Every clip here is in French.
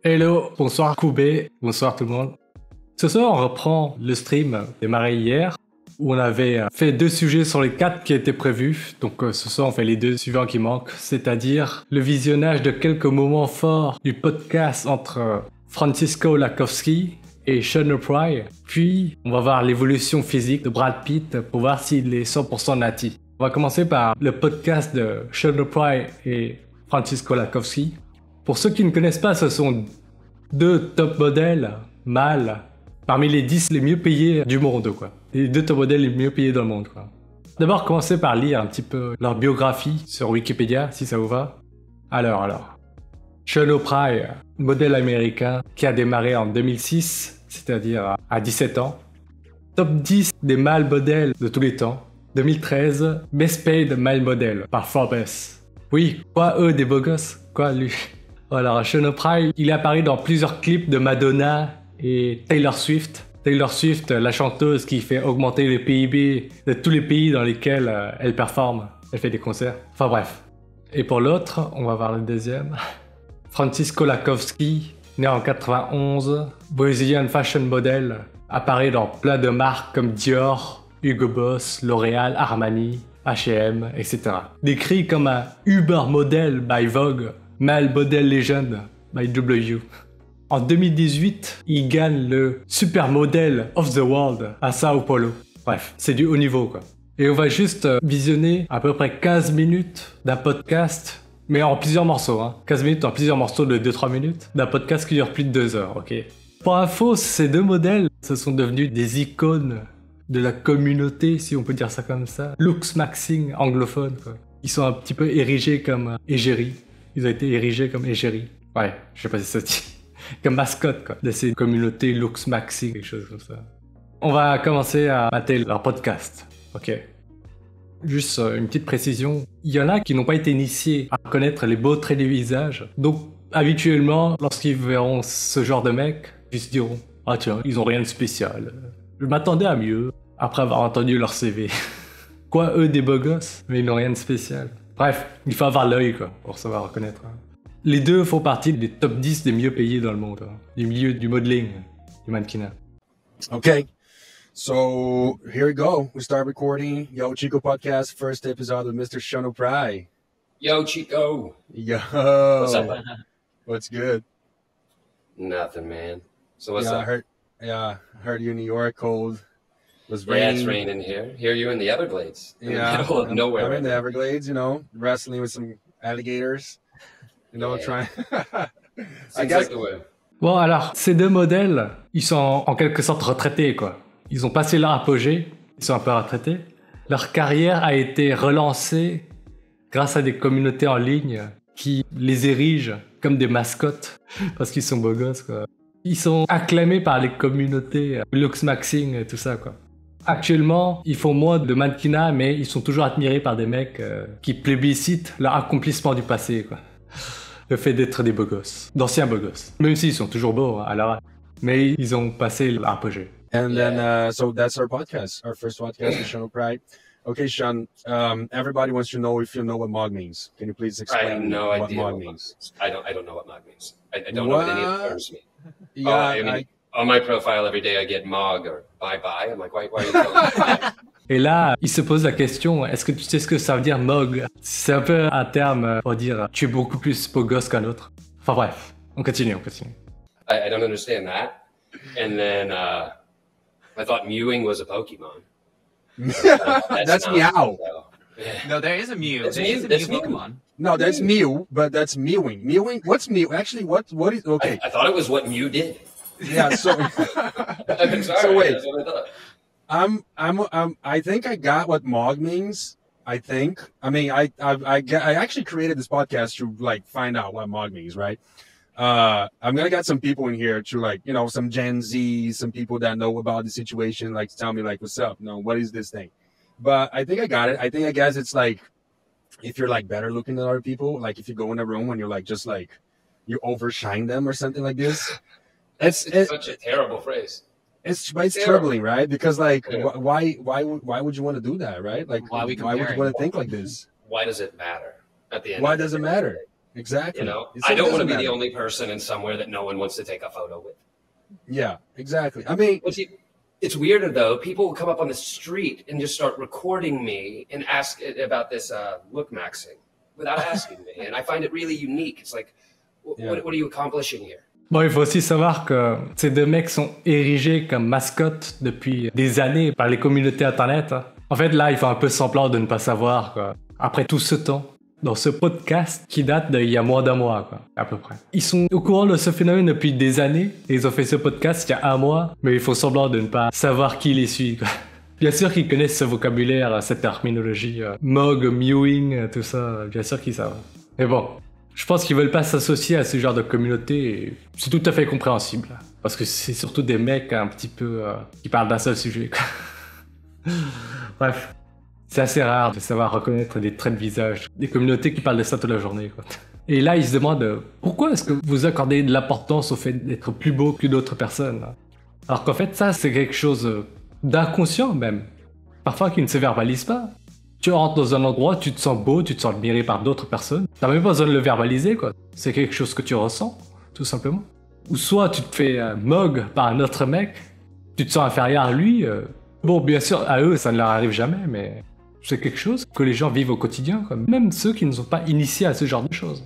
Hello, bonsoir Koubé, bonsoir tout le monde. Ce soir, on reprend le stream démarré hier, où on avait fait 2 sujets sur les 4 qui étaient prévus. Donc ce soir, on fait les 2 suivants qui manquent, c'est-à-dire le visionnage de quelques moments forts du podcast entre Francisco Lakowski et Sean O'Pride. Puis, on va voir l'évolution physique de Brad Pitt pour voir s'il est 100% nati. On va commencer par le podcast de Sean O'Pride et Francisco Lakowski. Pour ceux qui ne connaissent pas, ce sont 2 top modèles mâles parmi les 10 les mieux payés du monde, quoi. Les 2 top modèles les mieux payés dans le monde, quoi. D'abord, commencez par lire un petit peu leur biographie sur Wikipédia, si ça vous va. Alors. Sean O'Pride, modèle américain qui a démarré en 2006, c'est-à-dire à 17 ans. Top 10 des mâles modèles de tous les temps. 2013, Best Paid Male Model par Forbes. Oui, quoi eux des beaux gosses? Quoi lui? Alors, Sean O'Pride, il est apparu dans plusieurs clips de Madonna et Taylor Swift. Taylor Swift, la chanteuse qui fait augmenter le PIB de tous les pays dans lesquels elle performe. Elle fait des concerts. Enfin bref. Et pour l'autre, on va voir le deuxième. Francisco Lakowski, né en 91, Brazilian fashion model, apparaît dans plein de marques comme Dior, Hugo Boss, L'Oréal, Armani, H&M, etc. Décrit comme un Uber model by Vogue, Male Model Legend by W. En 2018, il gagne le Super Model of the World à Sao Paulo. Bref, c'est du haut niveau, quoi. Et on va juste visionner à peu près 15 minutes d'un podcast, mais en plusieurs morceaux, hein. 15 minutes en plusieurs morceaux de 2-3 minutes, d'un podcast qui dure plus de 2 heures, ok. Pour info, ces 2 modèles, ce sont devenus des icônes de la communauté, si on peut dire ça comme ça. Looks maxing anglophone, quoi. Ils sont un petit peu érigés comme égérie. Ils ont été érigés comme égérie. Ouais, je sais pas si ça se dit. Comme mascotte, quoi, de ces communautés looks maxing, quelque chose comme ça. On va commencer à mater leur podcast, ok. Juste une petite précision. Il y en a qui n'ont pas été initiés à connaître les beaux traits du visage. Donc, habituellement, lorsqu'ils verront ce genre de mec, ils se diront « Ah tiens, ils ont rien de spécial. Je m'attendais à mieux. » Après avoir entendu leur CV. Quoi, eux, des beaux gosses, mais ils n'ont rien de spécial. Bref, il faut avoir l'œil, quoi, pour savoir reconnaître. Les 2 font partie des top 10 des mieux payés dans le monde, hein, du milieu du modeling, du mannequinat. Okay, so here we go. We start recording Yo Chico podcast, first episode with Mr. Sean O'Pride. Yo, Chico. Yo. What's up, man? What's good? Nothing, man. So what's yeah, up? I heard you in New York, cold. It was Yeah, raining. it's raining here. Here you in the Everglades. In Yeah, the middle of nowhere. I'm right in the now. Everglades, you know, wrestling with some alligators. You know, Yeah. trying. I Seems guess. like the way. Bon, alors, ces 2 modèles, ils sont en quelque sorte retraités, quoi. Ils ont passé leur apogée, ils sont un peu retraités. Leur carrière a été relancée grâce à des communautés en ligne qui les érigent comme des mascottes, parce qu'ils sont beaux gosses, quoi. Ils sont acclamés par les communautés looks maxing et tout ça, quoi. Actuellement, ils font moins de mannequinat, mais ils sont toujours admirés par des mecs qui plébiscitent leur accomplissement du passé, quoi. Le fait d'être des beaux gosses, d'anciens beaux gosses. Même s'ils sont toujours beaux, hein, à l'heure. Mais ils ont passé l'apogée. And then, so that's our podcast, our first podcast with Sean O'Pride. Okay, Sean, everybody wants to know if you know what MOG means. Can you please I explain have no what idea MOG what means? I don't know what MOG means. I don't know what any of the terms mean. Yeah, I mean, on my profile every day I get MOG or bye-bye. I'm like, why are you telling me? Et là, il se pose la question, est-ce que tu sais ce que ça veut dire MOG? C'est un peu un terme pour dire tu es beaucoup plus beau gosse qu'un autre. Enfin bref, on continue. I don't understand that. And then I thought mewing was a Pokemon. That's not, meow. so, yeah. No, there is a Mew. That's There Mew. is a That's Mew Mew. Pokemon. No, that's Mew, but that's mewing. Mewing? What's Mew? Actually, what is, okay. I thought it was what Mew did. Yeah, so, I'm sorry. So wait. That's what I thought. I think I got what MOG means. I think. I mean, I actually created this podcast to like find out what MOG means, right? I'm gonna get some people in here to like, you know, some Gen Z, some people that know about the situation, like tell me like, what's up? You know, what is this thing? But I think I got it. I guess it's like, if you're like better looking than other people, like if you go in a room and you're like, just like, you overshine them or something like this. It's such a terrible phrase. It's Terrible. troubling, right? Because like, Yeah. why would you want to do that, right? Like, Why are we why would you comparing? want to think like this? Why does it matter at the end? Why of the does it day? matter? Exactly. You know, So I it don't want to doesn't be the matter. only person in somewhere that no one wants to take a photo with. Yeah, exactly. I mean, Well, see, it's weirder though. People will come up on the street and just start recording me and ask about this look maxing without asking me, and I find it really unique. It's like, Yeah. what are you accomplishing here? Bon, il faut aussi savoir que ces deux mecs sont érigés comme mascottes depuis des années par les communautés internet. En fait, là, ils font un peu semblant de ne pas savoir, quoi. Après tout ce temps, dans ce podcast qui date d'il y a moins d'un mois, quoi, à peu près. Ils sont au courant de ce phénomène depuis des années, et ils ont fait ce podcast il y a un mois, mais ils font semblant de ne pas savoir qui les suit, quoi. Bien sûr qu'ils connaissent ce vocabulaire, cette terminologie, mog, mewing, tout ça, bien sûr qu'ils savent. Mais bon, je pense qu'ils veulent pas s'associer à ce genre de communauté, et c'est tout à fait compréhensible. Parce que c'est surtout des mecs un petit peu qui parlent d'un seul sujet, quoi. Bref, c'est assez rare de savoir reconnaître des traits de visage, des communautés qui parlent de ça toute la journée, quoi. Et là, ils se demandent pourquoi est-ce que vous accordez de l'importance au fait d'être plus beau que d'autres personnes. Alors qu'en fait, ça, c'est quelque chose d'inconscient même, parfois qui ne se verbalise pas. Tu rentres dans un endroit, tu te sens beau, tu te sens admiré par d'autres personnes. T'as même pas besoin de le verbaliser, quoi. C'est quelque chose que tu ressens, tout simplement. Ou soit tu te fais mog par un autre mec, tu te sens inférieur à lui. Bon, bien sûr, à eux, ça ne leur arrive jamais, mais c'est quelque chose que les gens vivent au quotidien, quoi. Même ceux qui ne sont pas initiés à ce genre de choses.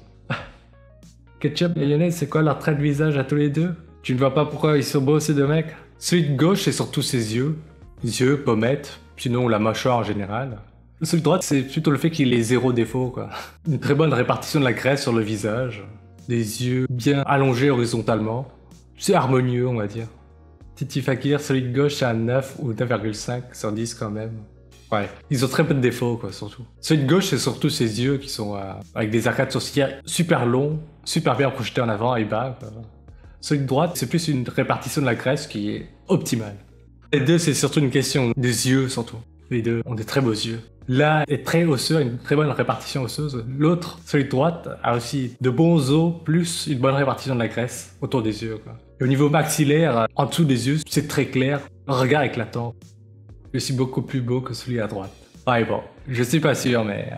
Ketchup et Lionel, c'est quoi leur trait de visage à tous les deux? Tu ne vois pas pourquoi ils sont beaux, ces deux mecs? Celui de gauche, c'est surtout ses yeux. Yeux, pommettes, sinon la mâchoire en général. Celui de droite, c'est plutôt le fait qu'il ait zéro défaut, quoi. Une très bonne répartition de la graisse sur le visage. Des yeux bien allongés horizontalement. C'est harmonieux, on va dire. Titi Fakir, celui de gauche, c'est un 9 ou 9,5 sur 10 quand même. Ouais, ils ont très peu de défauts, quoi, surtout. Celui de gauche, c'est surtout ses yeux qui sont avec des arcades sourcilières super longs, super bien projetés en avant et bas, quoi. Celui de droite, c'est plus une répartition de la graisse qui est optimale. Les deux, c'est surtout une question des yeux, surtout. Les deux ont des très beaux yeux. L'un est très osseux, a une très bonne répartition osseuse. L'autre, celui de droite, a aussi de bons os, plus une bonne répartition de la graisse autour des yeux, quoi. Et au niveau maxillaire, en dessous des yeux, c'est très clair, un regard éclatant. Je suis beaucoup plus beau que celui à droite. Ouais, bon, je suis pas sûr, mais...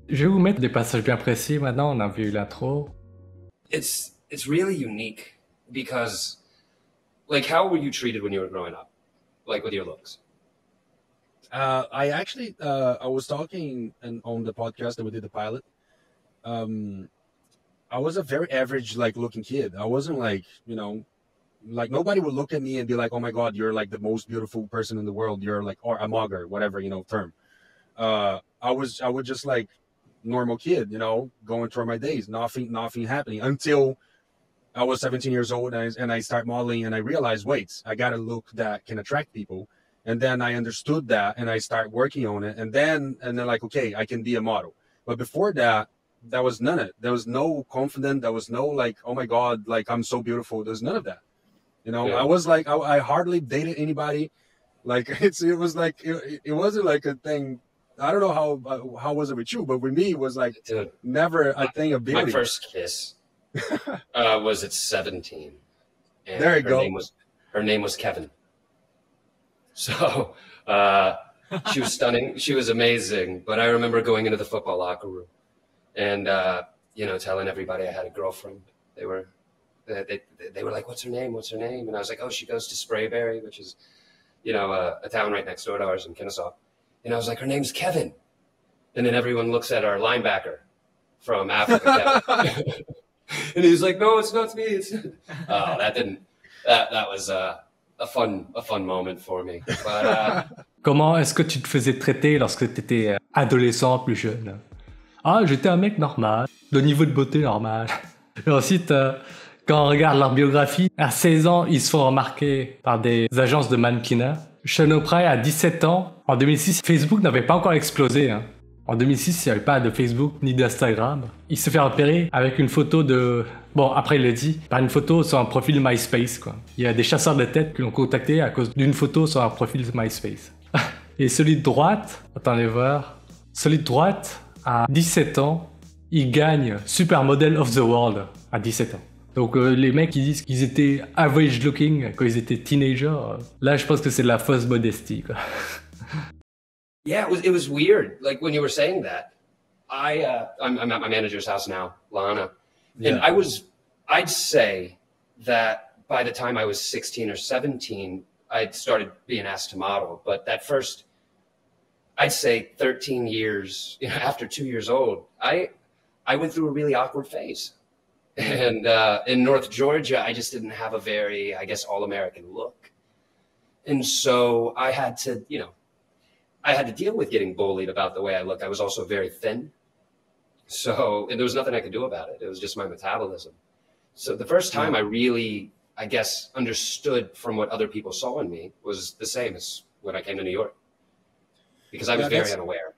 Je vais vous mettre des passages bien précis maintenant, on a vu l'intro. It's really unique because, like, how were you treated when you were growing up, like with your looks? I actually, I was talking on the podcast that we did the pilot. I was a very average, like, looking kid. I wasn't like, you know, like nobody would look at me and be like, oh my God, you're like the most beautiful person in the world. You're like, or a mugger, whatever, you know, term. I was just like normal kid, you know, going through my days, nothing happening until I was 17 years old and I start modeling and I realized, wait, I got a look that can attract people. And then I understood that and I start working on it. And then like, okay, I can be a model. But before that, there was none of it. There was no confidence. There was no like, oh my God, like I'm so beautiful. There's none of that. You know, Yeah. I was like, I hardly dated anybody. Like it was like, it wasn't like a thing. I don't know how was it with you, but with me it was like Dude, never a thing of beauty. my first kiss was at 17. And There you her go. Her name was Kevin. So she was stunning. She was amazing. But I remember going into the football locker room and, you know, telling everybody I had a girlfriend. They were like, what's her name? What's her name? And I was like, oh, she goes to Sprayberry, which is, you know, a town right next door to ours in Kennesaw. And I was like, her name's Kevin. And then everyone looks at our linebacker from Africa, Kevin. And he's like, no, it's not me. It's oh, that was a fun moment for me. But, Comment est-ce que tu te faisais traiter lorsque tu étais adolescent, plus jeune? Ah, j'étais un mec normal, de niveau de beauté normal. Et ensuite, quand on regarde leur biographie, à 16 ans, ils se font remarquer par des agences de mannequinat. Sean O'Prey, à 17 ans, en 2006, Facebook n'avait pas encore explosé, hein. En 2006, il n'y avait pas de Facebook ni d'Instagram. Il se fait repérer avec une photo de... Bon, après il le dit, par une photo sur un profil MySpace, quoi. Il y a des chasseurs de tête qui l'ont contacté à cause d'une photo sur un profil MySpace. Et celui de droite, attendez voir, celui de droite, à 17 ans, il gagne Supermodel of the World à 17 ans. Donc les mecs qui disent qu'ils étaient average looking quand ils étaient teenagers, là je pense que c'est de la fausse modestie, quoi. yeah, it was weird. Like when you were saying that, I'm at my manager's house now, Lana. Yeah. And I'd say that by the time I was 16 or 17, I'd started being asked to model. But that first, I'd say 13 years, after 2 years old, I went through a really awkward phase. And in North Georgia, I just didn't have a very, I guess, all-American look. And so I had to deal with getting bullied about the way I looked. I was also very thin. So, and there was nothing I could do about it. It was just my metabolism. So the first time I really, I guess, understood from what other people saw in me was the same as when I came to New York. Because I was very unaware.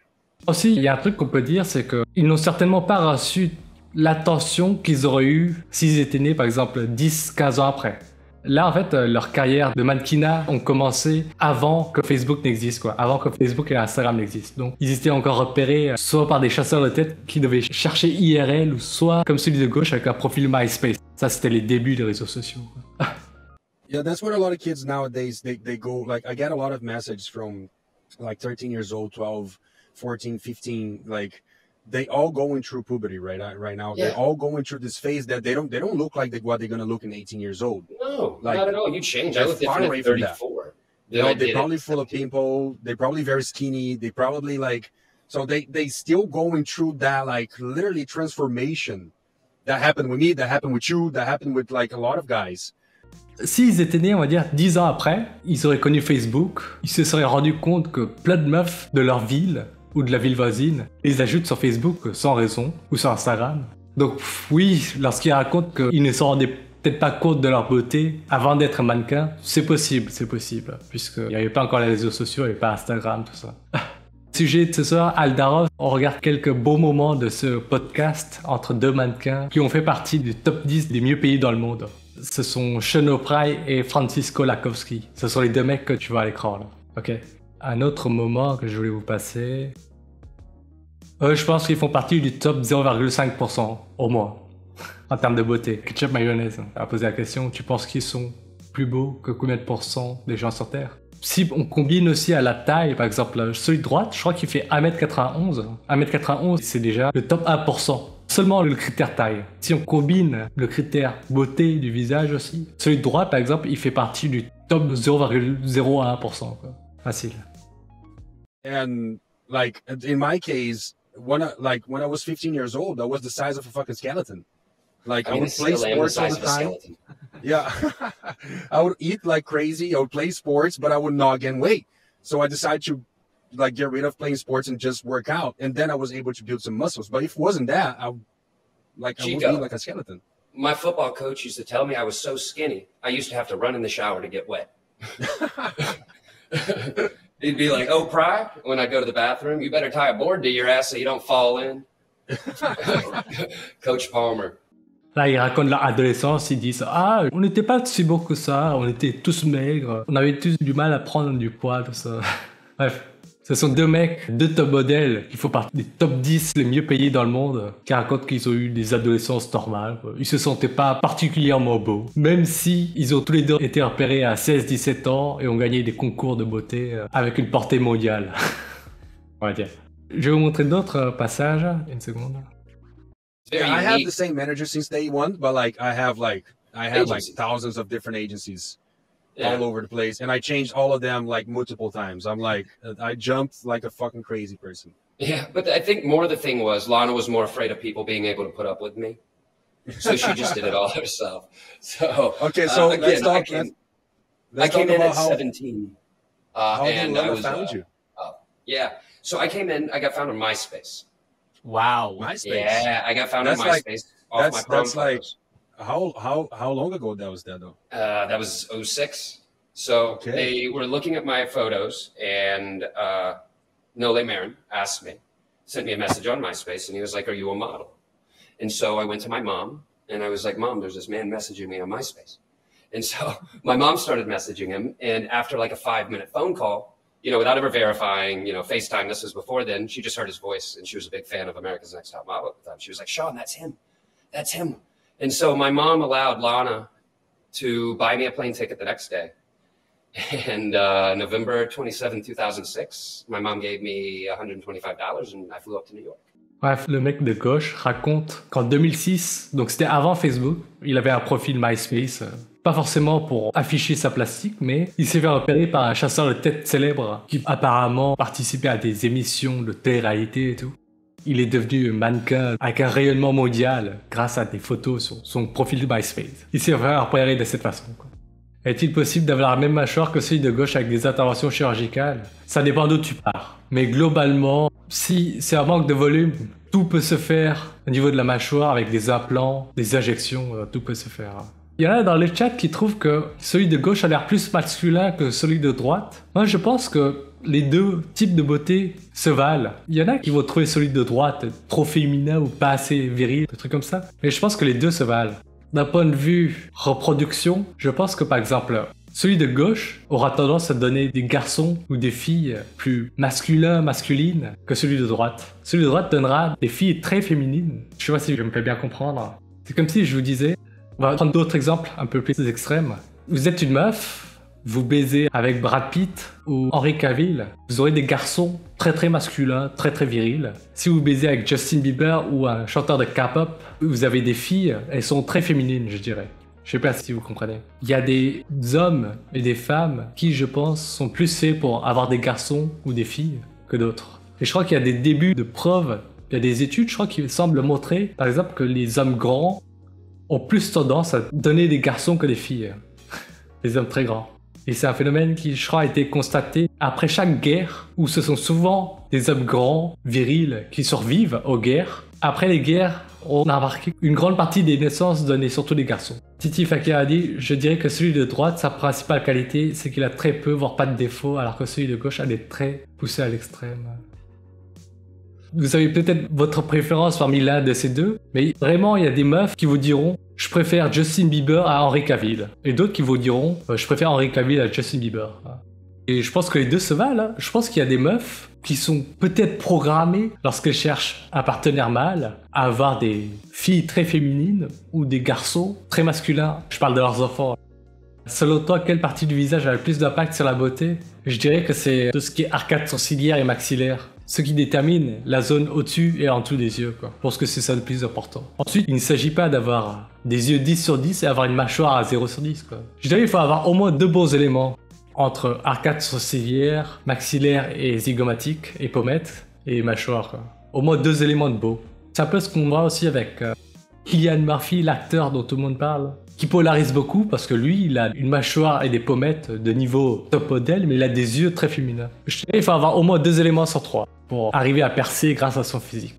Aussi, il y a un truc qu'on peut dire, c'est qu'ils n'ont certainement pas reçu l'attention qu'ils auraient eu s'ils étaient nés, par exemple, 10-15 ans après. Là, en fait, leur carrière de mannequinat ont commencé avant que Facebook n'existe, quoi. Avant que Facebook et Instagram n'existent. Donc, ils étaient encore repérés soit par des chasseurs de tête qui devaient chercher IRL, ou soit comme celui de gauche avec un profil MySpace. Ça, c'était les débuts des réseaux sociaux. Yeah, that's what a lot of kids nowadays, they go, like, I get a lot of messages from, like, 13 years old, 12, 14, 15, like, they all going through puberty right now. Yeah. They're all going through this phase that they don't look like what they're going to look in 18 years old. No, Like, not at all. You change. I look far different away at from that. 34. You know, they're probably full of pimple. They're probably very skinny. They probably like, so they still going through that, like, literally transformation that happened with me, that happened with you, that happened with, like, a lot of guys. S'ils étaient nés, on va dire, 10 ans après, ils auraient connu Facebook, ils se seraient rendus compte que plein de meufs de leur ville ou de la ville voisine les ajoutent sur Facebook sans raison ou sur Instagram. Donc oui, lorsqu'ils racontent qu'ils ne se rendaient peut-être pas compte de leur beauté avant d'être mannequin, c'est possible, puisqu'il n'y avait pas encore les réseaux sociaux, il n'y avait pas Instagram, tout ça. Sujet de ce soir, Aldaros, on regarde quelques beaux moments de ce podcast entre deux mannequins qui ont fait partie du top 10 des mieux payés dans le monde. Ce sont Sean O'Pride et Francisco Lakowski. Ce sont les deux mecs que tu vois à l'écran là. Ok. Un autre moment que je voulais vous passer. Je pense qu'ils font partie du top 0,5% au moins en termes de beauté. Ketchup mayonnaise. On a posé la question. Tu penses qu'ils sont plus beaux que combien de pourcents des gens sur Terre? Si on combine aussi à la taille, par exemple, celui de droite, je crois qu'il fait 1m91. 1m91, c'est déjà le top 1%. Seulement le critère taille. Si on combine le critère beauté du visage aussi, celui de droite, par exemple, il fait partie du top 0,01%. Quoi. Facile. And like, in my case, when I was 15 years old, I was the size of a fucking skeleton. Like, I would play sports all the time. Yeah. I would eat like crazy. I would play sports, but I would not gain weight. So I decided to, like, get rid of playing sports and just work out. And then I was able to build some muscles. But if it wasn't that, I would be like a skeleton. My football coach used to tell me I was so skinny, I used to have to run in the shower to get wet. He'd be like, "Oh, Pride, when I go to the bathroom, you better tie a board to your ass so you don't fall in." Coach Palmer. Là, ils racontent leur adolescence, ils disent « Ah, on n'était pas si beaux que ça, on était tous maigres, on avait tous du mal à prendre du poids, tout ça. » Bref, ce sont deux mecs, deux top modèles, qui font partie des top 10 les mieux payés dans le monde, qui racontent qu'ils ont eu des adolescences normales. Ils se sentaient pas particulièrement beaux, même si ils ont tous les deux été repérés à 16-17 ans et ont gagné des concours de beauté avec une portée mondiale. On va dire. Je vais vous montrer d'autres passages. Une seconde. Yeah, I have the same manager since day one, but like I have like thousands of different agencies all over the place, and I changed all of them like multiple times. I'm like, I jumped like a fucking crazy person. Yeah, but I think more the thing was Lana was more afraid of people being able to put up with me, so she just did it all herself. So okay, so again, I came in at 17, how and did I was found you? Yeah, so I came in. I got found on MySpace. Wow. MySpace. Yeah, I got found on That's MySpace. Off my prom that's like photos. how long ago that was that though? That was 06. So Okay. they were looking at my photos, and Nole Marin asked me, sent me a message on MySpace, and he was like, "Are you a model?" And so I went to my mom, and I was like, "Mom, there's this man messaging me on MySpace." And so my mom started messaging him, and after like a 5-minute phone call, without ever verifying, FaceTime, this was before then, she just heard his voice, and she was a big fan of America's Next Top Model at the time. She was like, "Sean, that's him. That's him." And so my mom allowed Lana to buy me a plane ticket the next day. And November 27, 2006, my mom gave me $125, and I flew up to New York. Bref, le mec de gauche raconte qu'en 2006, donc c'était avant Facebook, il avait un profil MySpace, pas forcément pour afficher sa plastique, mais il s'est fait repérer par un chasseur de tête célèbre qui apparemment participait à des émissions de télé-réalité et tout. Il est devenu mannequin avec un rayonnement mondial grâce à des photos sur son profil de MySpace. Il s'est fait repérer de cette façon, quoi. Est-il possible d'avoir la même mâchoire que celui de gauche avec des interventions chirurgicales? Ça dépend d'où tu pars. Mais globalement, si c'est un manque de volume, tout peut se faire au niveau de la mâchoire avec des implants, des injections, tout peut se faire. Il y en a dans le chat qui trouvent que celui de gauche a l'air plus masculin que celui de droite. Moi, je pense que les deux types de beauté se valent. Il y en a qui vont trouver celui de droite trop féminin ou pas assez viril, des trucs comme ça. Mais je pense que les deux se valent. D'un point de vue reproduction, je pense que par exemple, celui de gauche aura tendance à donner des garçons ou des filles plus masculins, masculines que celui de droite. Celui de droite donnera des filles très féminines. Je sais pas si je me fais bien comprendre. C'est comme si je vous disais, on va prendre d'autres exemples un peu plus extrêmes. Vous êtes une meuf, vous baisez avec Brad Pitt ou Henry Cavill, vous aurez des garçons très très masculins, très très virils. Si vous baisez avec Justin Bieber ou un chanteur de K-pop, vous avez des filles, elles sont très féminines, je dirais. Je sais pas si vous comprenez. Il y a des hommes et des femmes qui, je pense, sont plus faits pour avoir des garçons ou des filles que d'autres. Et je crois qu'il y a des débuts de preuves, il y a des études, je crois, qui semblent montrer, par exemple, que les hommes grands ont plus tendance à donner des garçons que des filles. Les hommes très grands. Et c'est un phénomène qui, je crois, a été constaté après chaque guerre, où ce sont souvent des hommes grands, virils, qui survivent aux guerres. Après les guerres, on a remarqué qu'une grande partie des naissances donnaient surtout des garçons. Titi Fakir a dit « Je dirais que celui de droite, sa principale qualité, c'est qu'il a très peu, voire pas de défauts, alors que celui de gauche a des traits poussés à l'extrême. » Vous avez peut-être votre préférence parmi l'un de ces deux, mais vraiment, il y a des meufs qui vous diront « Je préfère Justin Bieber à Henry Cavill ». Et d'autres qui vous diront « Je préfère Henry Cavill à Justin Bieber ». Et je pense que les deux se valent. Hein. Je pense qu'il y a des meufs qui sont peut-être programmées lorsqu'elles cherchent un partenaire mâle à avoir des filles très féminines ou des garçons très masculins. Je parle de leurs enfants. Selon toi, quelle partie du visage a le plus d'impact sur la beauté? Je dirais que c'est tout ce qui est arcade sourcilière et maxillaire. Ce qui détermine la zone au-dessus et en dessous des yeux, quoi. Je pense que c'est ça le plus important. Ensuite, il ne s'agit pas d'avoir des yeux 10 sur 10 et avoir une mâchoire à 0 sur 10, quoi. Je dirais qu'il faut avoir au moins deux bons éléments entre arcade sourcilière, maxillaire et zygomatique, et pommette, et mâchoire, quoi. Au moins deux éléments de beau. C'est un peu ce qu'on voit aussi avec Cillian Murphy, l'acteur dont tout le monde parle, qui polarise beaucoup parce que lui, il a une mâchoire et des pommettes de niveau top modèle, mais il a des yeux très féminins. Je dirais qu'il faut avoir au moins deux éléments sur trois pour arriver à percer grâce à son physique.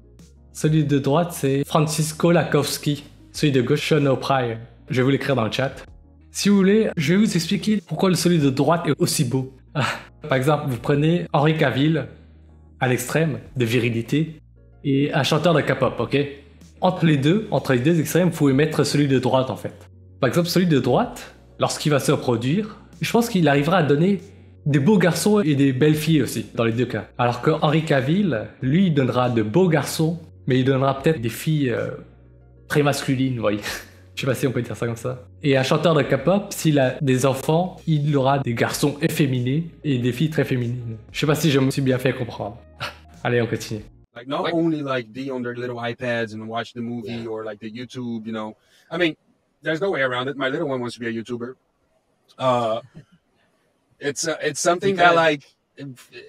Celui de droite, c'est Francisco Lakowski. Celui de gauche, Sean O'Pride. Je vais vous l'écrire dans le chat. Si vous voulez, je vais vous expliquer pourquoi celui de droite est aussi beau. Par exemple, vous prenez Henry Cavill, à l'extrême de virilité, et un chanteur de K-pop, ok? Entre les deux extrêmes, vous pouvez mettre celui de droite, en fait. Par exemple, celui de droite, lorsqu'il va se reproduire, je pense qu'il arrivera à donner des beaux garçons et des belles filles aussi, dans les deux cas. Alors que Henry Cavill, lui, il donnera de beaux garçons, mais il donnera peut-être des filles très masculines, vous voyez. Je sais pas si on peut dire ça comme ça. Et un chanteur de K-pop, s'il a des enfants, il aura des garçons efféminés et des filles très féminines. Je sais pas si je me suis bien fait comprendre. Allez, on continue. Like not only like be on their little iPads and watch the movie or like the YouTube, you know. I mean, there's no way around it. My little one wants to be a YouTuber. It's something that like,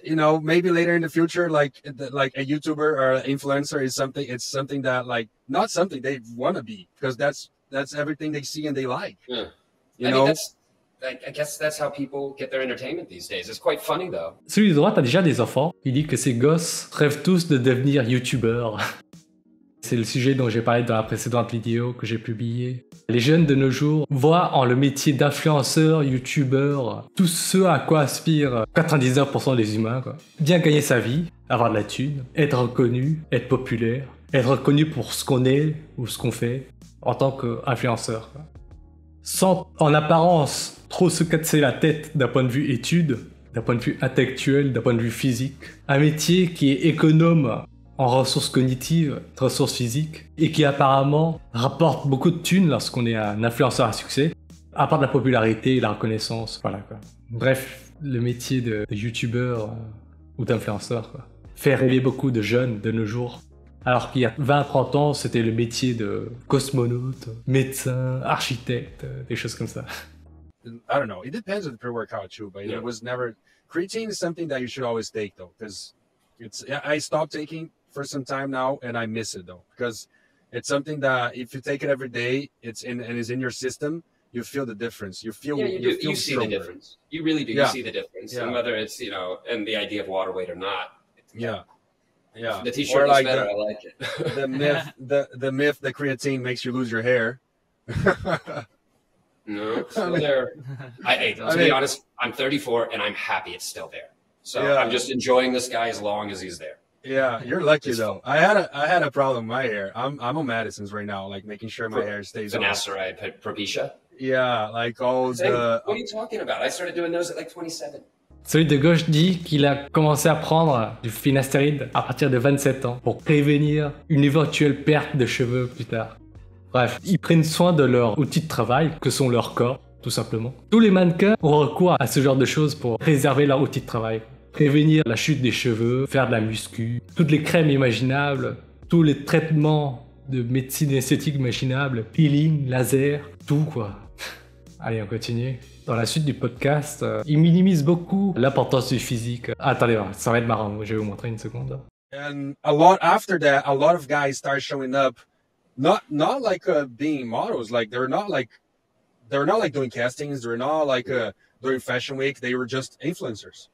you know, maybe later in the future, like a YouTuber or an influencer is something. It's something that like not something they want to be because that's everything they see and they like. Yeah. You know. I guess that's how people get their entertainment these days. It's quite funny though. Celui de droite a déjà des enfants. Il dit que ses gosses rêvent tous de devenir youtubeurs. C'est le sujet dont j'ai parlé dans la précédente vidéo que j'ai publiée. Les jeunes de nos jours voient en le métier d'influenceur, youtubeur, tout ce à quoi aspirent 99% des humains, quoi. Bien gagner sa vie, avoir de la thune, être reconnu, être populaire, être reconnu pour ce qu'on est ou ce qu'on fait en tant qu'influenceur, quoi. Sans en apparence trop se casser la tête d'un point de vue études, d'un point de vue intellectuel, d'un point de vue physique. Un métier qui est économe en ressources cognitives, ressources physiques, et qui apparemment rapporte beaucoup de thunes lorsqu'on est un influenceur à succès, à part de la popularité et la reconnaissance, voilà quoi. Bref, le métier de youtubeur ou d'influenceur, quoi, fait rêver beaucoup de jeunes de nos jours. Alors qu'il y a 20-30 ans, c'était le métier de cosmonaute, médecin, architecte, des choses comme ça. I don't know. It depends on the pre-workout too, but it was never. Creatine is something that you should always take though, because I stopped taking for some time now, and I miss it though, because it's something that if you take it every day, it's in your system. You feel the difference. You feel you see the difference. You really do. Yeah. You see the difference, Yeah. and whether it's and the idea of water weight or not. Yeah. The T-shirt looks better. I like it. the myth that creatine makes you lose your hair. No, it's still there. To be honest, I'm 34 and I'm happy it's still there. So Yeah. I'm just enjoying this guy as long as he's there. Yeah, you're lucky though. I had a problem with my hair. I'm on medicines right now, like making sure my hair stays on. Finasteride, Propecia. Yeah, like all the. What are you talking about? I started doing those at like 27. Celui de gauche dit qu'il a commencé à prendre du finastéride à partir de 27 ans pour prévenir une éventuelle perte de cheveux plus tard. Bref, ils prennent soin de leur outil de travail, que sont leurs corps, tout simplement. Tous les mannequins ont recours à ce genre de choses pour préserver leur outil de travail. Prévenir la chute des cheveux, faire de la muscu, toutes les crèmes imaginables, tous les traitements de médecine esthétique imaginables, peeling, laser, tout quoi. Allez, on continue. Dans la suite du podcast, il minimise beaucoup l'importance du physique. Attendez, ça va être marrant, je vais vous montrer une seconde. And after that, a lot of guys start showing up, not like being models, like they're not like doing castings, they're not like during Fashion Week, they were just influencers.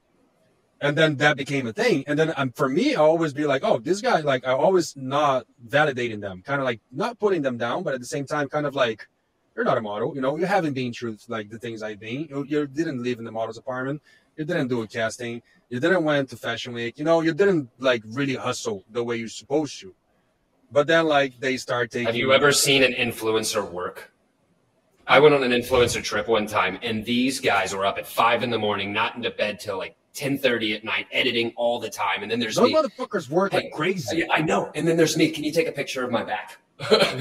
And then that became a thing. And then for me, I always be like, oh, this guy, like I always not validating them, kind of like not putting them down, but at the same time, kind of like, you're not a model, you haven't been through like the things I've been. You didn't live in the model's apartment. You didn't do a casting. You didn't went to Fashion Week. You didn't like really hustle the way you're supposed to. But then like they start taking. Have you ever seen an influencer work? I went on an influencer trip one time, and these guys were up at 5 a.m, not into bed till like 10:30 at night, editing all the time. And then there's those me. motherfuckers work like crazy. I know. And then there's me. Can you take a picture of my back?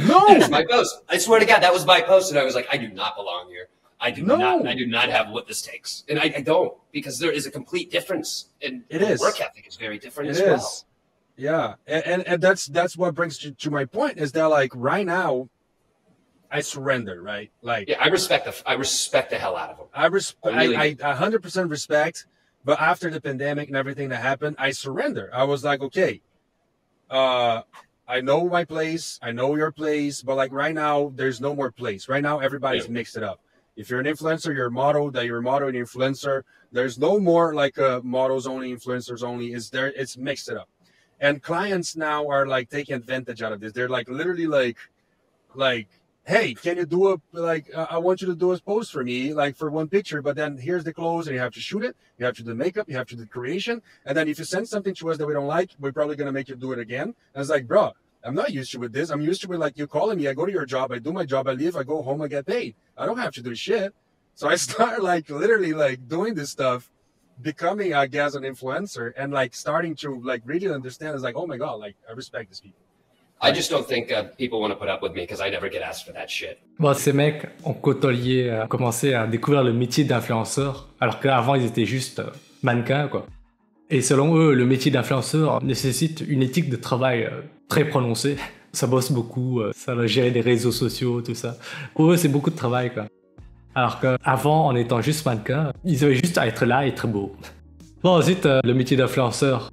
No, That is my post. I swear to God, that was my post, and I was like, I do not belong here. I do not have what this takes, and I don't, because there is a complete difference, and work ethic is very different as well. Yeah, and that's what brings you to my point is that like right now, I surrender, right? Like I respect the hell out of them. I 100% respect, but after the pandemic and everything that happened, I surrender. I was like, okay, I know my place, I know your place, but like right now, there's no more place. Right now, everybody's mixed it up. If you're an influencer, you're a model, that you're a model and influencer. There's no more like models only, influencers only. It's mixed it up. And clients now are like taking advantage out of this. They're like literally like, hey, can you do I want you to do a post for me, like for one picture, but then here's the clothes and you have to shoot it. You have to do makeup, you have to do creation. And then if you send something to us that we don't like, we're probably going to make you do it again. And it's like, bro, I'm not used to with this. I'm used to with like you calling me. I go to your job. I do my job. I leave. I go home. I get paid. I don't have to do shit. So I start like literally like doing this stuff, becoming, I guess, an influencer and like starting to like really understand. It's like, oh my God, like I respect these people. I just don't think people want to put up with me because I never get asked for that shit. Bon, ces mecs ont commencé à découvrir le métier d'influenceur, alors qu'avant ils étaient juste mannequins, quoi. Et selon eux, le métier d'influenceur nécessite une éthique de travail très prononcée. Ça bosse beaucoup, ça va gérer des réseaux sociaux, tout ça. Pour eux, c'est beaucoup de travail, quoi. Alors qu'avant, en étant juste mannequin, ils avaient juste à être là et être beaux. Bon, ensuite, le métier d'influenceur.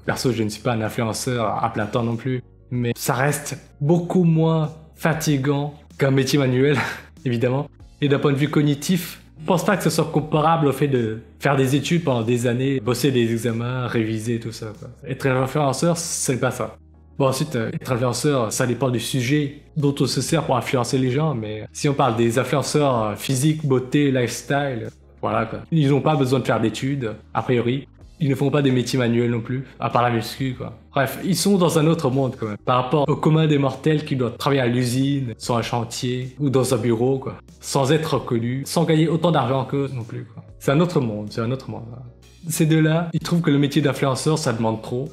Perso, je ne suis pas un influenceur à plein temps non plus. Mais ça reste beaucoup moins fatigant qu'un métier manuel, évidemment. Et d'un point de vue cognitif, je pense pas que ce soit comparable au fait de faire des études pendant des années, bosser des examens, réviser, tout ça, quoi. Être influenceur, c'est pas ça. Bon, ensuite, être influenceur, ça dépend du sujet dont on se sert pour influencer les gens, mais si on parle des influenceurs physique, beauté, lifestyle, voilà, quoi. Ils n'ont pas besoin de faire d'études, a priori. Ils ne font pas des métiers manuels non plus, à part la muscu, quoi. Bref, ils sont dans un autre monde, quand même, par rapport au commun des mortels qui doivent travailler à l'usine, sur un chantier, ou dans un bureau, quoi. Sans être reconnus, sans gagner autant d'argent qu'eux non plus, quoi. C'est un autre monde, Voilà. Ces deux-là, ils trouvent que le métier d'influenceur, ça demande trop.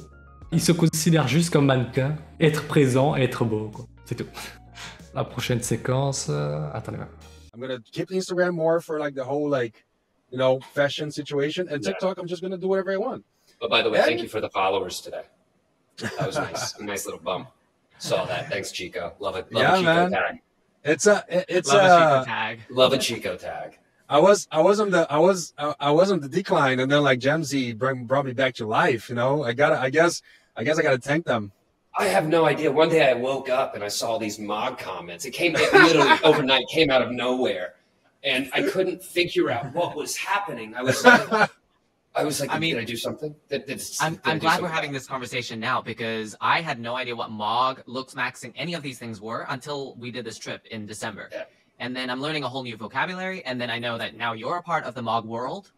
Ils se considèrent juste comme mannequins, être présent et être beau, quoi. C'est tout. La prochaine séquence... Attendez. I'm gonna keep Instagram more for like the whole like, fashion situation. And TikTok, I'm just gonna do whatever I want. But by the way, thank you for the followers today. That was nice. A nice little bump. Saw that. Thanks, Chico. Love it. Love Yeah, a Chico man. tag. It's Love a Chico tag. Love a Chico tag. I was on the decline, and then like Jamsey brought me back to life. You know, I guess I gotta thank them. I have no idea. One day I woke up and I saw these Mog comments. It literally overnight, came out of nowhere, and I couldn't figure out what was happening. I was like, I mean, did I do something? I'm glad we're having this conversation now because I had no idea what Mog, looks maxing, any of these things were until we did this trip in December. Yeah. And then I'm learning a whole new vocabulary, and then I know that now you're a part of the Mog world.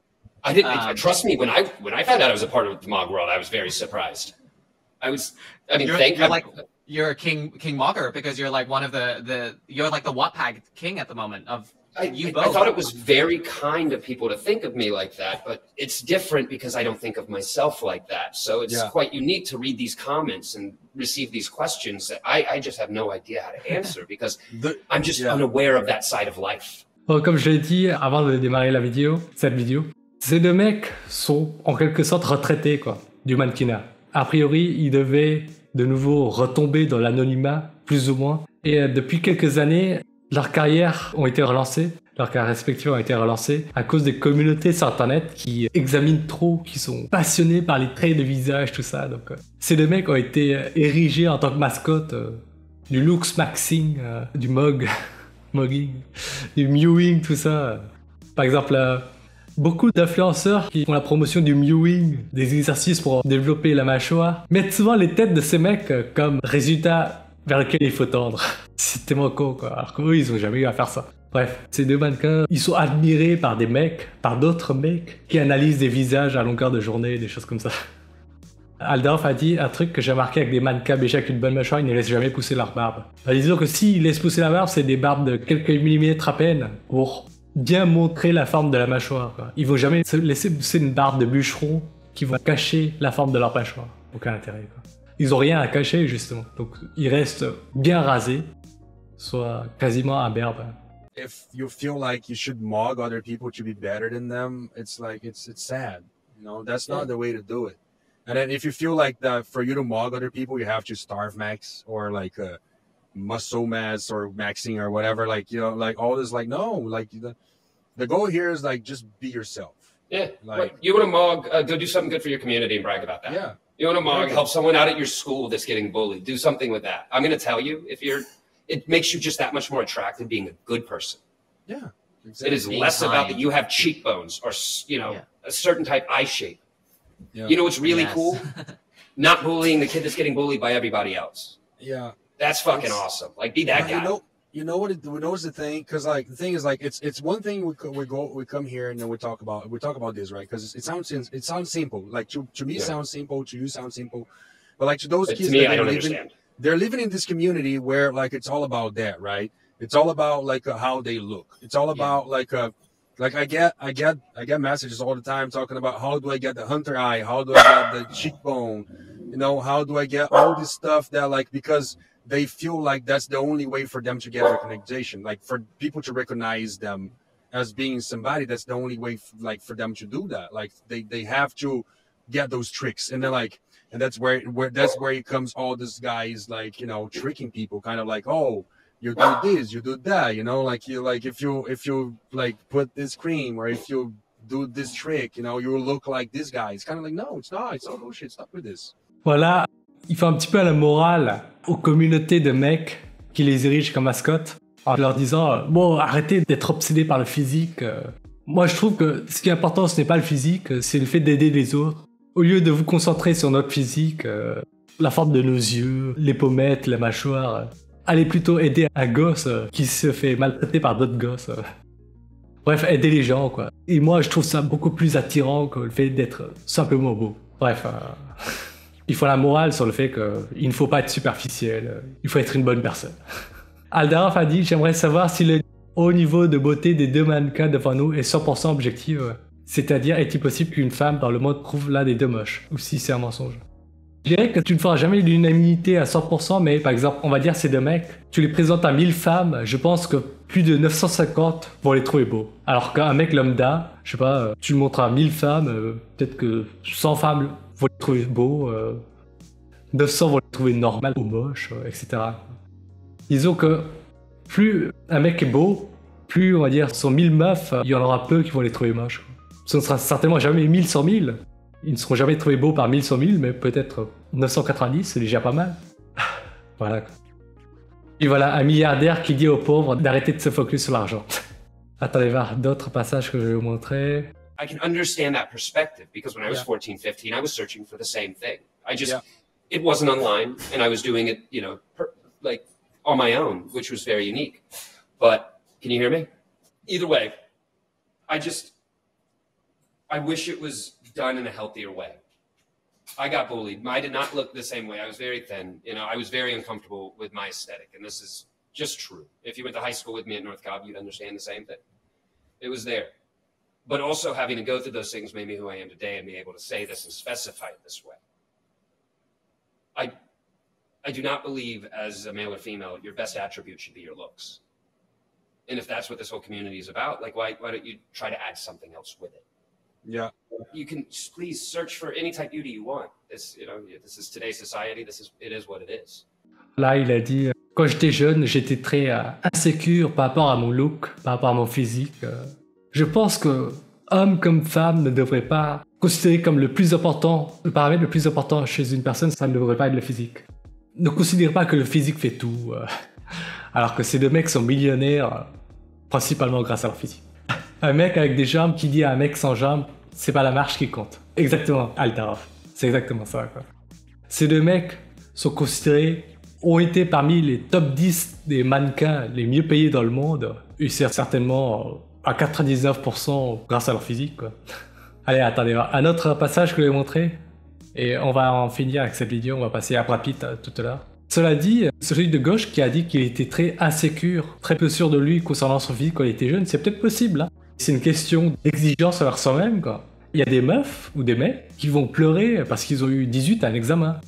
I didn't trust me when I found out I was a part of the Mog world. I was very surprised. You're King Mogger because you're like one of you're like the Wattpad king at the moment of you both. I thought it was very kind of people to think of me like that, but it's different because I don't think of myself like that. So it's quite unique to read these comments and receive these questions that I just have no idea how to answer because I'm just unaware of that side of life. Bon, comme je l'ai dit avant de démarrer cette vidéo, ces deux mecs sont en quelque sorte retraités quoi, du mannequinat. A priori, ils devaient de nouveau retomber dans l'anonymat, plus ou moins. Et depuis quelques années, leurs carrières ont été relancées, leurs carrières respectives ont été relancées à cause des communautés sur Internet qui examinent trop, qui sont passionnés par les traits de visage, tout ça. Donc, ces deux mecs ont été érigés en tant que mascotte du looks maxing, du mogging, du mewing, tout ça. Par exemple, beaucoup d'influenceurs qui font la promotion du mewing, des exercices pour développer la mâchoire, mettent souvent les têtes de ces mecs comme résultat vers lequel il faut tendre. C'est tellement con quoi, alors qu'eux ils ont jamais eu à faire ça. Bref, ces deux mannequins, ils sont admirés par des mecs, par d'autres mecs qui analysent des visages à longueur de journée, des choses comme ça. Aldarf a dit un truc que j'ai remarqué avec des mannequins déjà avec une bonne mâchoire, ils ne laissent jamais pousser leur barbe. Disons que s'ils laissent pousser la barbe, c'est des barbes de quelques millimètres à peine pour bien montrer la forme de la mâchoire, quoi. Ils vont jamais se laisser pousser une barbe de bûcheron qui va cacher la forme de leur mâchoire. Aucun intérêt, quoi. Ils ont rien à cacher, justement. Donc, ils restent bien rasés, soit quasiment imberbes. If you feel like you should mog other people to be better than them, it's like, it's sad. You know, that's not the way to do it. And then if you feel like that for you to mog other people, you have to starve max or like muscle mass or maxing or whatever, like, you know, like all this, like, no, like the goal here is like just be yourself. Yeah, like you want to mog, go do something good for your community and brag about that. Yeah, you want to mog, help someone out at your school that's getting bullied, do something with that. I'm going to tell you, it makes you just that much more attractive being a good person. Yeah, exactly. It is less about that you have cheekbones or, you know, a certain type eye shape. You know what's really cool? Not bullying the kid that's getting bullied by everybody else. Yeah. That's fucking awesome. Like, be that guy. You know what the thing? Because like the thing is like it's one thing we come here and then we talk about this, right? Because it sounds simple. Like to me it sounds simple, to you sounds simple, but like to those kids, to me, I don't understand. They're living in this community where like it's all about that, right? It's all about like how they look. It's all about like I get messages all the time talking about how do I get the hunter eye? How do I get the cheekbone? You know, how do I get all this stuff that like because they feel like that's the only way for them to get recognition, like for people to recognize them as being somebody. That's the only way, like for them to do that. Like they have to get those tricks, and they're like, and that's where it comes. All these guys like, you know, tricking people, kind of like, oh, you do this, you do that, you know, like you like if you like put this cream or if you do this trick, you know, you will look like this guy. It's kind of like, no, it's not. It's all bullshit. Stop with this. Voilà, il fait un petit peu la morale aux communautés de mecs qui les érigent comme mascottes en leur disant bon, arrêtez d'être obsédés par le physique. Moi, je trouve que ce qui est important, ce n'est pas le physique, c'est le fait d'aider les autres. Au lieu de vous concentrer sur notre physique, la forme de nos yeux, les pommettes, la mâchoire, allez plutôt aider un gosse qui se fait maltraiter par d'autres gosses. Bref, aider les gens, quoi. Et moi, je trouve ça beaucoup plus attirant que le fait d'être simplement beau. Bref, il faut la morale sur le fait qu'il ne faut pas être superficiel, il faut être une bonne personne. Aldarf a dit « J'aimerais savoir si le haut niveau de beauté des deux mannequins devant nous est 100% objectif, c'est-à-dire est-il possible qu'une femme dans le monde trouve l'un des deux moche, ou si c'est un mensonge ?» Je dirais que tu ne feras jamais l'unanimité à 100%, mais par exemple, on va dire ces deux mecs, tu les présentes à 1000 femmes, je pense que plus de 950 vont les trouver beaux. Alors qu'un mec lambda, je sais pas, tu le montres à 1000 femmes, peut-être que 100 femmes vont les trouver beaux. 900 vont le trouver normal ou moche, etc. Disons que plus un mec est beau, plus on va dire sur 1000 meufs, il y en aura peu qui vont les trouver moches. Ce ne sera certainement jamais 1000 sur 1000. Ils ne seront jamais trouvés beaux par 1000 sur 1000, mais peut-être 990, c'est déjà pas mal. Voilà. Et voilà, un milliardaire qui dit aux pauvres d'arrêter de se focus sur l'argent. Attendez voir d'autres passages que je vais vous montrer. I can understand that perspective because when I was Yeah. 14, 15, I was searching for the same thing. I just, Yeah. it wasn't online and I was doing it, you know, like on my own, which was very unique. But can you hear me? Either way, I wish it was done in a healthier way. I got bullied. I did not look the same way. I was very thin. You know, I was very uncomfortable with my aesthetic. And this is just true. If you went to high school with me at North Cobb, you'd understand the same thing. It was there. But also having to go through those things made me who I am today and be able to say this and specify it this way. I do not believe as a male or female, your best attribute should be your looks. And if that's what this whole community is about, like why don't you try to add something else with it? Yeah. You can please search for any type beauty you want. This, you know, this is today's society. It is what it is. Là, il a dit, quand j'étais jeune, j'étais très insécure par rapport à mon look, par rapport à mon physique. Je pense que homme comme femme ne devrait pas considérer comme le plus important, le paramètre le plus important chez une personne, ça ne devrait pas être le physique. Ne considérez pas que le physique fait tout, alors que ces deux mecs sont millionnaires, principalement grâce à leur physique. Un mec avec des jambes qui dit à un mec sans jambes, c'est pas la marche qui compte. Exactement, Altarov. C'est exactement ça, quoi. Ces deux mecs sont considérés, ont été parmi les top 10 des mannequins les mieux payés dans le monde, et c'est certainement à 99% grâce à leur physique, quoi. Allez, attendez, un autre passage que je vais vous montrer, et on va en finir avec cette vidéo, on va passer à Brad Pitt tout à l'heure. Cela dit, celui de gauche qui a dit qu'il était très insécure, très peu sûr de lui concernant son physique quand il était jeune, c'est peut-être possible, hein. C'est une question d'exigence envers soi-même, quoi. Il y a des meufs ou des mecs qui vont pleurer parce qu'ils ont eu 18 à un examen.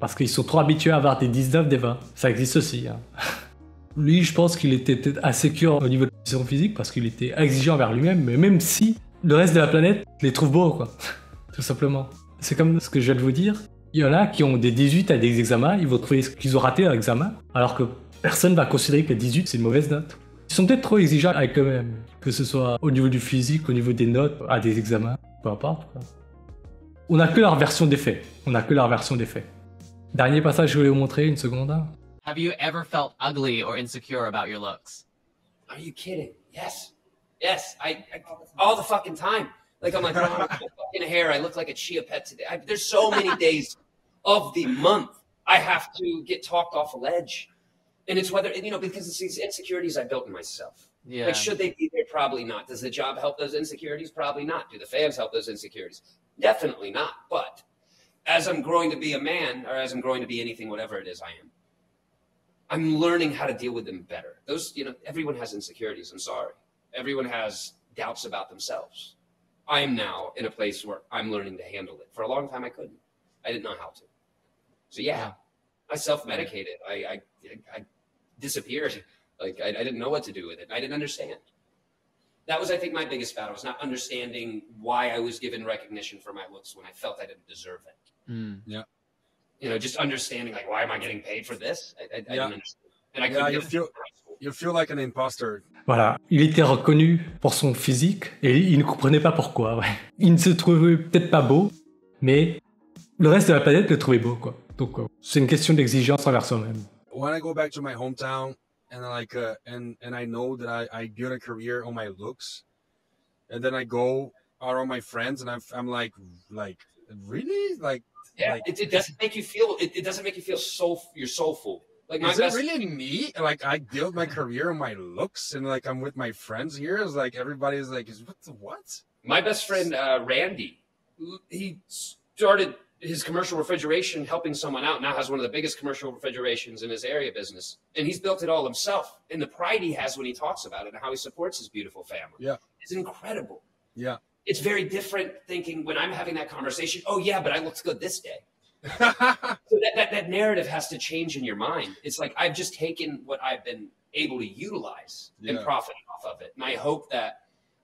Parce qu'ils sont trop habitués à avoir des 19, des 20. Ça existe aussi, hein. Lui, je pense qu'il était peut-être insécure au niveau de son physique parce qu'il était exigeant envers lui-même, mais même si le reste de la planète les trouve beaux, quoi. Tout simplement. C'est comme ce que je viens de vous dire. Il y en a qui ont des 18 à des examens, ils vont trouver qu'ils ont raté leur examen, alors que personne va considérer que 18 c'est une mauvaise note. Ils sont peut-être trop exigeants avec eux-mêmes, que ce soit au niveau du physique, au niveau des notes, à des examens, peu importe, quoi. On n'a que leur version des faits. On n'a que leur version des faits. Dernier passage que je voulais vous montrer, une seconde. Have you ever felt ugly or insecure about your looks? Are you kidding? Yes. Yes. I all the fucking time. Like I'm like, oh, my fucking hair. I look like a chia pet today. There's so many days of the month I have to get talked off a ledge. And it's whether, you know, because it's these insecurities I built in myself. Yeah. Like, should they be there? Probably not. Does the job help those insecurities? Probably not. Do the fans help those insecurities? Definitely not. But as I'm growing to be a man, or as I'm growing to be anything, whatever it is I am, I'm learning how to deal with them better. Those, you know, everyone has insecurities. I'm sorry. Everyone has doubts about themselves. I am now in a place where I'm learning to handle it. For a long time, I couldn't. I didn't know how to. So yeah, I self-medicated. I disappeared. Like I didn't know what to do with it. I didn't understand. That was, I think, my biggest battle, was not understanding why I was given recognition for my looks when I felt I didn't deserve it. Yeah. You know, just understanding, like, why am I getting paid for this? I didn't understand. And I Yeah, couldn't you get it feel in high school. you feel like an imposter. Voilà, il était reconnu pour son physique et il ne comprenait pas pourquoi. Ouais. Il ne se trouvait peut-être pas beau, mais le reste de la planète le trouvait beau, quoi. Donc c'est une question d'exigence envers soi-même. When I go back to my hometown and and I know that I built a career on my looks, and then I go out on my friends and I'm like really like Yeah, like, it doesn't make you feel. It doesn't make you feel you're soulful. Like my is it best. really me? Like I built my career on my looks and like I'm with my friends here. It's like everybody's like, what? My best friend Randy, he started his commercial refrigeration helping someone out. Now has one of the biggest commercial refrigerations in his area business, and he's built it all himself. And the pride he has when he talks about it and how he supports his beautiful family, Yeah. is incredible. Yeah. It's very different thinking when I'm having that conversation. Oh yeah, but I looked good this day. So that narrative has to change in your mind. It's like I've just taken what I've been able to utilize and Yeah. profit off of it, and I hope that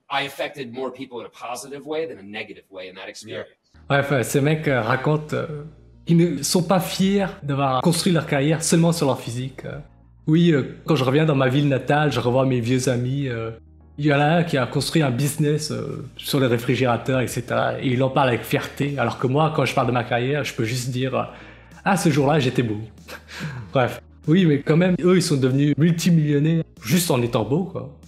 I affected more people in a positive way than a negative way in that experience. Bref, ce mec raconte Ils ne sont pas fiers d'avoir construit leur carrière seulement sur leur physique. Oui, quand je reviens dans ma ville natale, je revois mes vieux amis. Il y en a un qui a construit un business sur les réfrigérateurs, etc. Et il en parle avec fierté. Alors que moi, quand je parle de ma carrière, je peux juste dire « Ah, ce jour-là, j'étais beau. » Bref. Oui, mais quand même, eux, ils sont devenus multimillionnaires juste en étant beaux, quoi.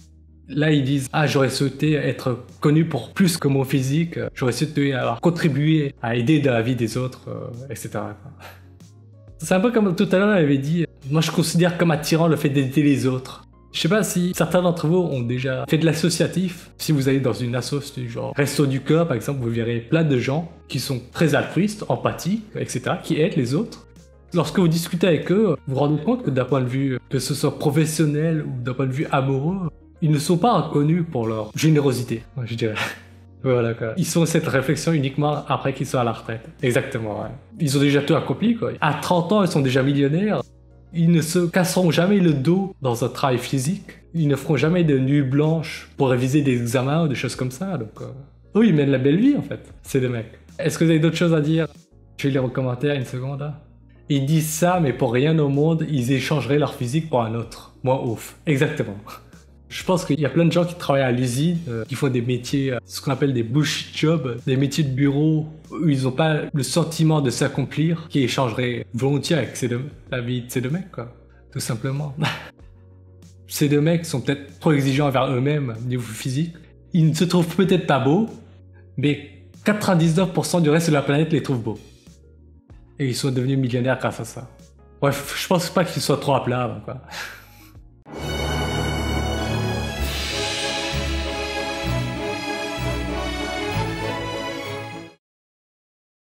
Là, ils disent « Ah, j'aurais souhaité être connu pour plus que mon physique. J'aurais souhaité avoir contribué à aider dans la vie des autres, etc. » C'est un peu comme tout à l'heure, on avait dit « Moi, je considère comme attirant le fait d'aider les autres. » Je sais pas si certains d'entre vous ont déjà fait de l'associatif. Si vous allez dans une association du genre Resto du Cœur, par exemple, vous verrez plein de gens qui sont très altruistes, empathiques, etc., qui aident les autres. Lorsque vous discutez avec eux, vous vous rendez compte que d'un point de vue, que ce soit professionnel ou d'un point de vue amoureux, ils ne sont pas reconnus pour leur générosité, je dirais. Voilà, quoi. Ils font cette réflexion uniquement après qu'ils sont à la retraite. Exactement, ouais. Ils ont déjà tout accompli, quoi. À 30 ans, ils sont déjà millionnaires. Ils ne se casseront jamais le dos dans un travail physique. Ils ne feront jamais de nuits blanches pour réviser des examens ou des choses comme ça. Donc, eux, ils mènent la belle vie, en fait, ces deux mecs. Est-ce que vous avez d'autres choses à dire? Je vais lire aux commentaires une seconde, là. Ils disent ça, mais pour rien au monde, ils échangeraient leur physique pour un autre. Moi, ouf. Exactement. Je pense qu'il y a plein de gens qui travaillent à l'usine, qui font des métiers, ce qu'on appelle des bullshit jobs, des métiers de bureau où ils n'ont pas le sentiment de s'accomplir, qui échangeraient volontiers avec la vie de ces deux mecs, quoi. Tout simplement. Ces deux mecs sont peut-être trop exigeants envers eux-mêmes au niveau physique. Ils ne se trouvent peut-être pas beaux, mais 99% du reste de la planète les trouve beaux. Et ils sont devenus millionnaires grâce à ça. Bref, je pense pas qu'ils soient trop à plat, quoi.